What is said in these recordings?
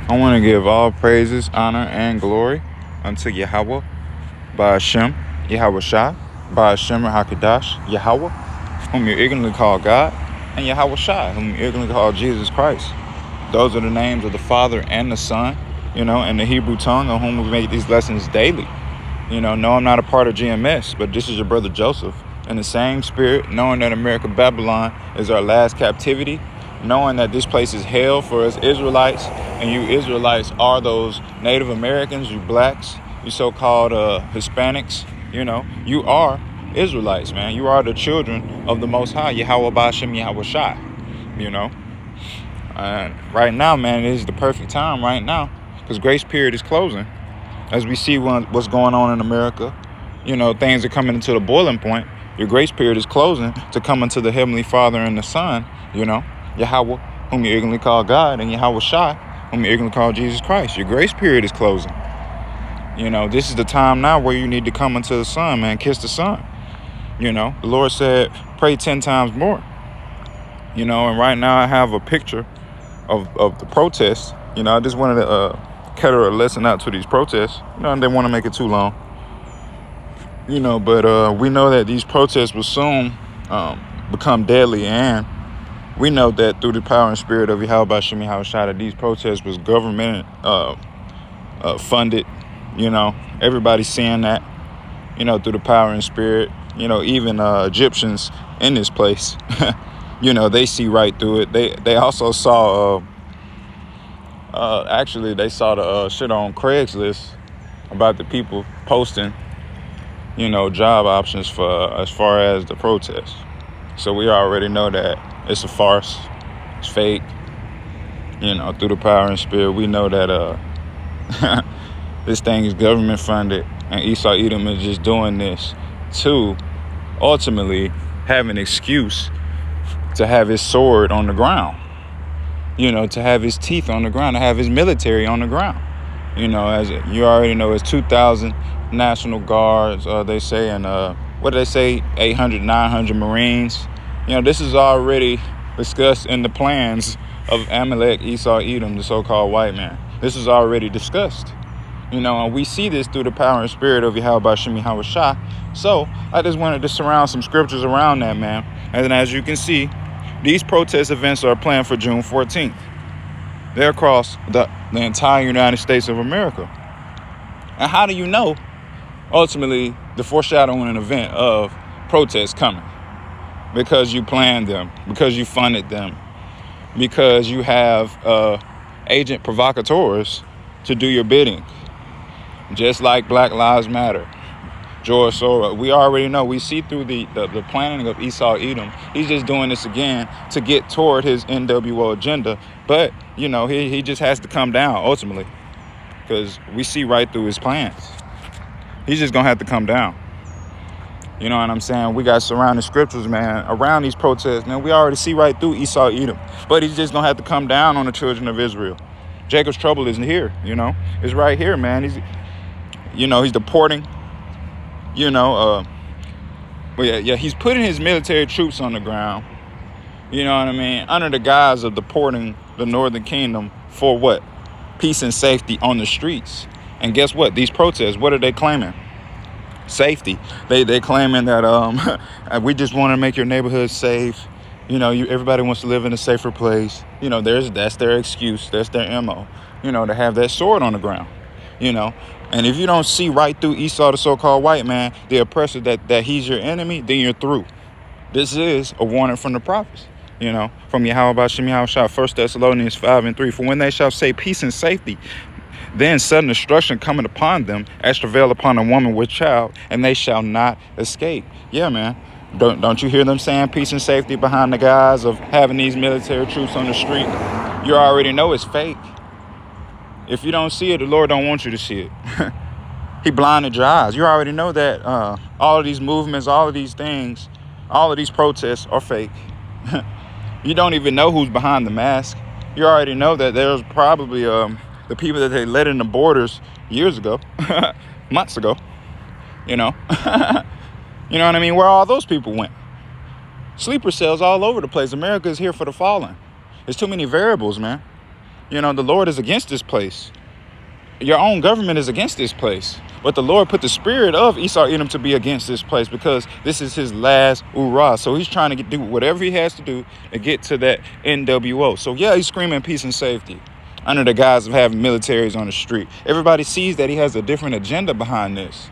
I want to give all praises, honor, and glory unto Yahweh, Ba'ashem, Yahweh Shai, Ba'ashem HaKadash, Yahweh, whom you ignorantly call God, and Yahweh Shai, whom you ignorantly call Jesus Christ. Those are the names of the Father and the Son, and the Hebrew tongue, on whom we make these lessons daily. No, I'm not a part of GMS, but this is your brother Joseph. In the same spirit, knowing that America Babylon is our last captivity, knowing that this place is hell for us Israelites, and you Israelites are those Native Americans, you blacks, you so-called Hispanics, you are Israelites, man. You are the children of the Most High, Yahweh Ba'ashem, Yahweh Shai, And right now, man, it is the perfect time right now, because grace period is closing. As we see what's going on in America, things are coming into the boiling point. Your grace period is closing to come into the Heavenly Father and the Son, Yahweh, whom you ignorantly call God, and Yahweh Shai, whom you ignorantly call Jesus Christ. Your grace period is closing. This is the time now where you need to come into the Son, man. Kiss the Son. The Lord said, pray 10 times more. And right now I have a picture of the protests. I just wanted to cater a lesson out to these protests. I didn't want to make it too long. But we know that these protests will soon become deadly, and we know that through the power and spirit of Yahweh Ba'ashem Yahweh Shai, that these protests was government funded. Everybody's seeing that, through the power and spirit. Even Egyptians in this place, they see right through it. They also saw, actually, they saw the shit on Craigslist about the people posting, job options for as far as the protests. So we already know that it's a farce, it's fake. Through the power and spirit, we know that this thing is government funded, and Esau Edom is just doing this to ultimately have an excuse to have his sword on the ground, to have his teeth on the ground, to have his military on the ground. As you already know, it's 2,000 National Guards, they say, and what do they say, 800, 900 Marines. This is already discussed in the plans of Amalek, Esau, Edom, the so-called white man. This is already discussed. And we see this through the power and spirit of Yahweh Ba'ashem Yahweh Shai. So I just wanted to surround some scriptures around that, man. And then as you can see, these protest events are planned for June 14th. They're across the entire United States of America. And how do you know, ultimately, the foreshadowing event of protests coming? Because you planned them, because you funded them, because you have agent provocateurs to do your bidding. Just like Black Lives Matter, George Soros. We already know. We see through the planning of Esau Edom. He's just doing this again to get toward his NWO agenda. But, he just has to come down ultimately, because we see right through his plans. He's just going to have to come down. You know what I'm saying? We got surrounding scriptures, man, around these protests. Man, we already see right through Esau Edom. But he's just going to have to come down on the children of Israel. Jacob's trouble isn't here, It's right here, man. He's deporting, he's putting his military troops on the ground, under the guise of deporting the Northern Kingdom for what? Peace and safety on the streets. And guess what? These protests, what are they claiming? Safety. They're claiming that we just want to make your neighborhood safe. Everybody wants to live in a safer place. That's their excuse. That's their MO, to have that sword on the ground, And if you don't see right through Esau, the so-called white man, the oppressor, that he's your enemy, then you're through. This is a warning from the prophets, from Yahweh Ba'ashem Yahweh Shai, 1 Thessalonians 5:3. For when they shall say peace and safety, then sudden destruction coming upon them as travail upon a woman with child, and they shall not escape. Yeah, man. Don't you hear them saying peace and safety behind the guise of having these military troops on the street? You already know it's fake. If you don't see it, the Lord don't want you to see it. He blinded your eyes. You already know that all of these movements, all of these things, all of these protests are fake. You don't even know who's behind the mask. You already know that there's probably the people that they let in the borders years ago, months ago, You know what I mean? Where all those people went. Sleeper cells all over the place. America is here for the fallen. There's too many variables, man. The Lord is against this place. Your own government is against this place. But the Lord put the spirit of Esau Edom to be against this place because this is his last hoorah. So he's trying to do whatever he has to do to get to that NWO. So yeah, he's screaming peace and safety under the guise of having militaries on the street. Everybody sees that he has a different agenda behind this.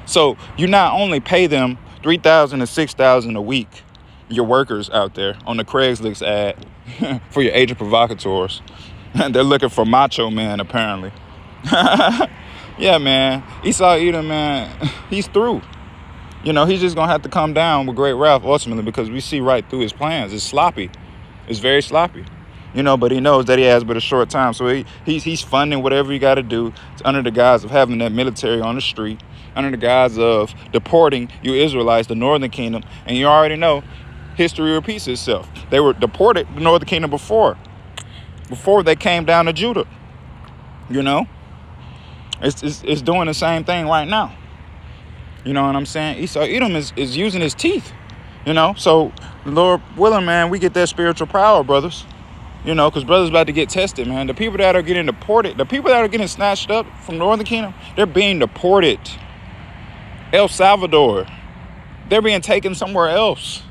So you not only pay them $3,000 to $6,000 a week, your workers out there on the Craigslist ad for your agent provocateurs. They're looking for macho man, apparently. Yeah, man. Esau Edom, man, he's through. He's just going to have to come down with great wrath ultimately because we see right through his plans. It's sloppy. It's very sloppy. But he knows that he has but a short time. So he's funding whatever he got to do under the guise of having that military on the street, under the guise of deporting you Israelites, the northern kingdom. And you already know history repeats itself. They were deported the northern kingdom before they came down to Judah. It's doing the same thing right now. You know what I'm saying? Esau Edom is using his teeth. So Lord willing, man, we get that spiritual power, brothers. Because brothers about to get tested, man. The people that are getting deported, the people that are getting snatched up from Northern Kingdom, they're being deported. El Salvador, they're being taken somewhere else.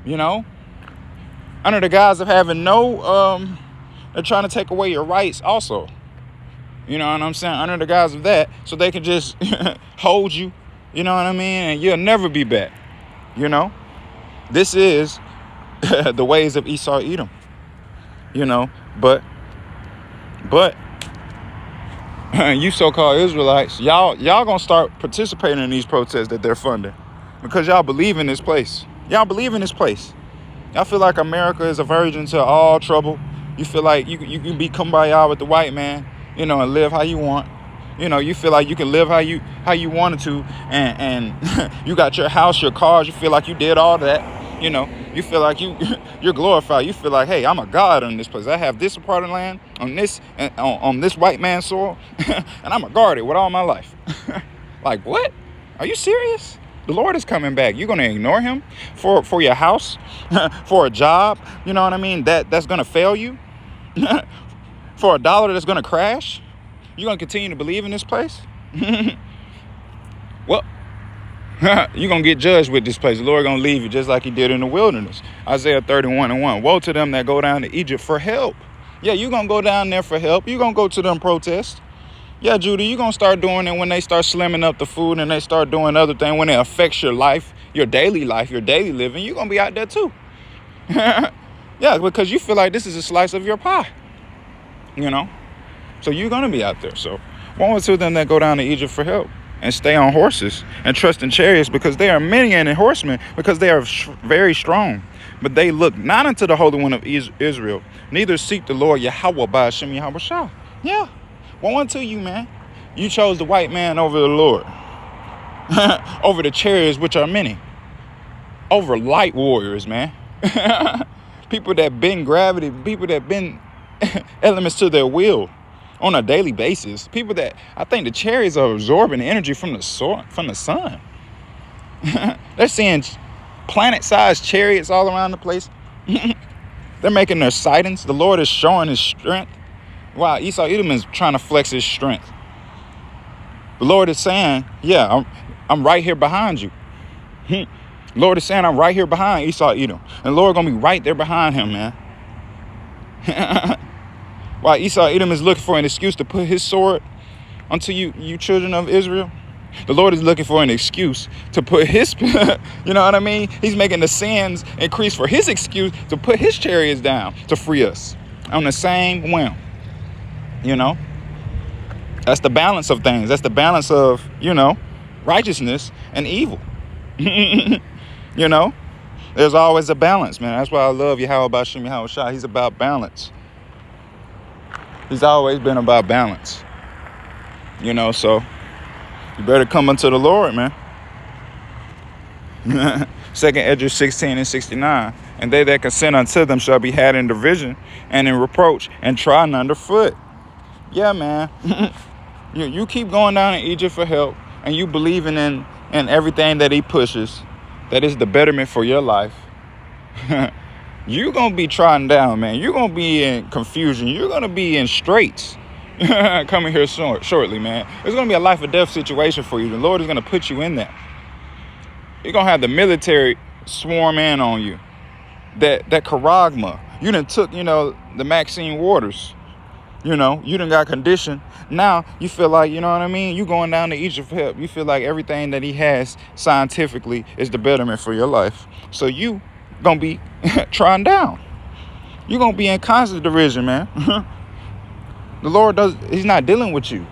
Under the guise of having they're trying to take away your rights also. You know what I'm saying? Under the guise of that, so they can just hold you. You know what I mean? And you'll never be back. This is the ways of Esau Edom. But you so-called Israelites, y'all gonna start participating in these protests that they're funding because y'all believe in this place. Y'all believe in this place. Y'all feel like America is a virgin to all trouble. You feel like you can be kumbaya with the white man, and live how you want. You feel like you can live how you wanted to, and you got your house, your cars. You feel like you did all that. You feel like you're glorified. You feel like, hey, I'm a god in this place. I have this part of land on this white man's soil, and I'm gonna guard it with all my life. Like, what? Are you serious? The Lord is coming back. You're gonna ignore him for your house, for a job? You know what I mean? That's gonna fail you, for $1 that's gonna crash. You're gonna continue to believe in this place? Well, you're going to get judged with this place. The Lord going to leave you just like he did in the wilderness. Isaiah 31:1. Woe to them that go down to Egypt for help. Yeah, you're going to go down there for help. You're going to go to them protests. Yeah, Judah, you're going to start doing it when they start slimming up the food and they start doing other things. When it affects your life, your daily living, you're going to be out there too. Yeah, because you feel like this is a slice of your pie. So you're going to be out there. So woe to them that go down to Egypt for help. And stay on horses and trust in chariots because they are many and in horsemen because they are very strong. But they look not unto the Holy One of Israel, neither seek the Lord Yahweh by Hashem Yahweh Shah. Yeah, woe unto you, man. You chose the white man over the Lord, over the chariots which are many, over light warriors, man. People that bend gravity, people that bend elements to their will on a daily basis. People that, I think the chariots are absorbing energy from the sun. They're seeing planet-sized chariots all around the place. They're making their sightings. The Lord is showing his strength. Wow, Esau Edom is trying to flex his strength. The Lord is saying, yeah, I'm right here behind you. Lord is saying, I'm right here behind Esau Edom. And the Lord going to be right there behind him, man. While Esau Edom is looking for an excuse to put his sword onto you children of Israel, the Lord is looking for an excuse to put his, you know what I mean? He's making the sins increase for his excuse to put his chariots down to free us on the same whim. That's the balance of things. That's the balance of, righteousness and evil. There's always a balance, man. That's why I love Yahweh Bashim Yahweh Shah. He's about balance. He's always been about balance. So you better come unto the Lord, man. 2nd Esdras 16:69. And they that consent unto them shall be had in division and in reproach and trodden underfoot. Yeah, man. You keep going down in Egypt for help and you believing in everything that he pushes, that is the betterment for your life. You're going to be trodden down, man. You're going to be in confusion. You're going to be in straits coming here shortly, man. It's going to be a life or death situation for you. The Lord is going to put you in that. You're going to have the military swarm in on you. That charagma. You done took, the Maxine Waters. You done got conditioned. Now you feel like, you know what I mean? You going down to Egypt for help. You feel like everything that he has scientifically is the betterment for your life. So you gonna be trodden down. You're gonna be in constant derision, man. The Lord he's not dealing with you.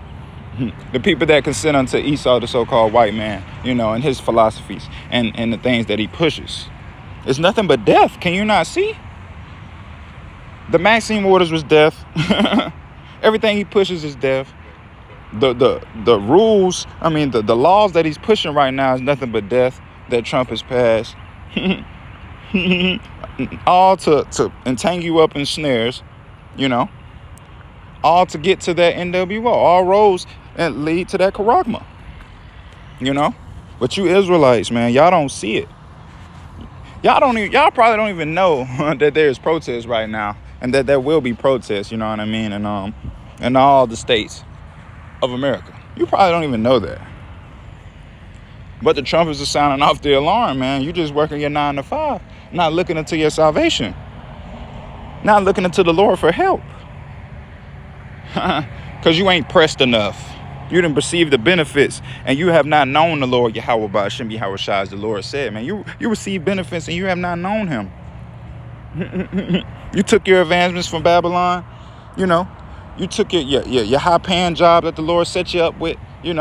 The people that consent unto Esau, the so-called white man, and his philosophies and the things that he pushes. It's nothing but death. Can you not see? The Maxine Waters was death. Everything he pushes is death. The rules, the laws that he's pushing right now is nothing but death that Trump has passed. All to entangle you up in snares, all to get to that NWO. All roads and lead to that charagma, But you Israelites, man, y'all don't see it. Y'all probably don't even know that there's protests right now, and that there will be protests, and in all the states of America. You probably don't even know that. But the trumpets are sounding off the alarm, man. You just working your 9 to 5, not looking into your salvation, not looking into the Lord for help, because you ain't pressed enough. You didn't perceive the benefits, and you have not known the Lord Yahweh Ba'Shem Yahweh Shai, as the Lord said, man. You receive benefits, and you have not known him. You took your advancements from Babylon, You took your high-paying job that the Lord set you up with, You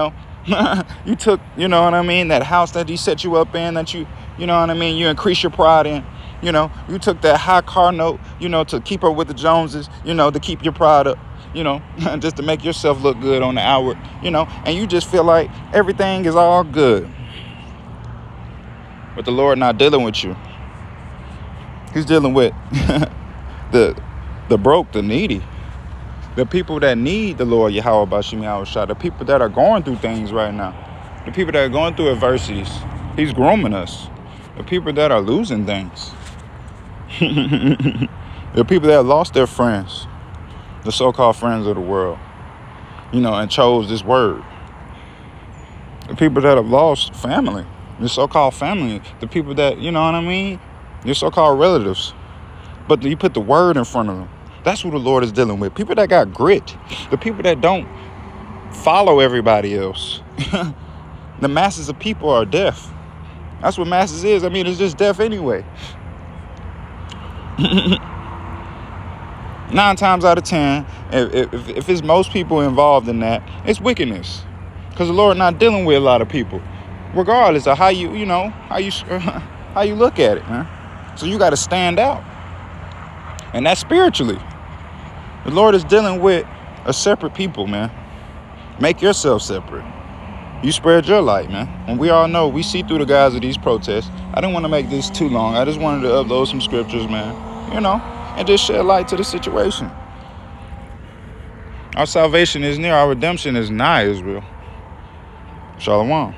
took, that house that he set you up in, that you increase your pride in. You took that high car note, to keep up with the Joneses, to keep your pride up. Just to make yourself look good on the outward, and you just feel like everything is all good. But the Lord not dealing with you. He's dealing with the broke, the needy, the people that need the Lord Yahweh Ba'Shem Yahweh Shai, the people that are going through things right now, the people that are going through adversities. He's grooming us. The people that are losing things. The people that lost their friends. The so-called friends of the world, and chose this word. The people that have lost family, the so-called family, the people that, your so-called relatives. But you put the word in front of them. That's what the Lord is dealing with. People that got grit, the people that don't follow everybody else. The masses of people are deaf. That's what masses is. It's just deaf anyway. 9 times out of 10, if it's most people involved in that, it's wickedness, because the Lord not dealing with a lot of people, regardless of how you how you look at it, man. So you got to stand out, and that's spiritually. The Lord is dealing with a separate people, man. Make yourself separate. You spread your light, man. And we all know, we see through the guise of these protests. I didn't want to make this too long. I just wanted to upload some scriptures, man. And just shed light to the situation. Our salvation is near. Our redemption is nigh, Israel. Shalom.